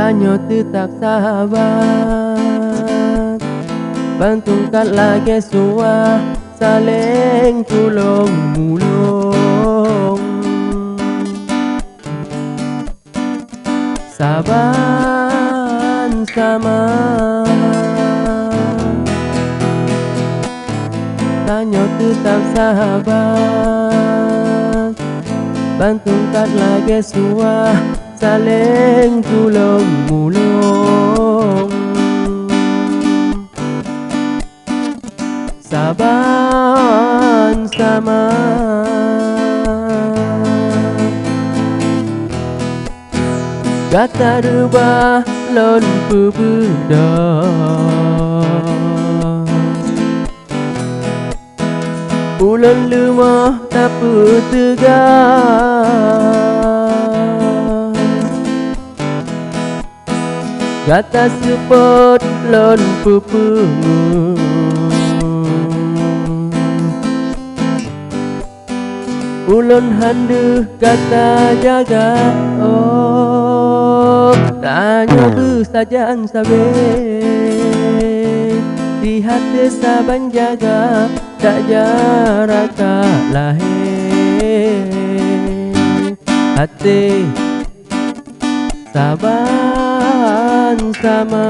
tanyo tetap sahabat, bantungkan lagi suah saling tulung mulung. Saban sama tanyo tetap sahabat, bantungkan lagi suah saling tulung mulung. Saban sama gata rubah lon pebeda, ulun lumah tak tegak, gata support lon pepengu, ulun handu kata jaga. Oh, tanyo besajan sabe di hati saban jaga, tak jarak lahir hati saban sama.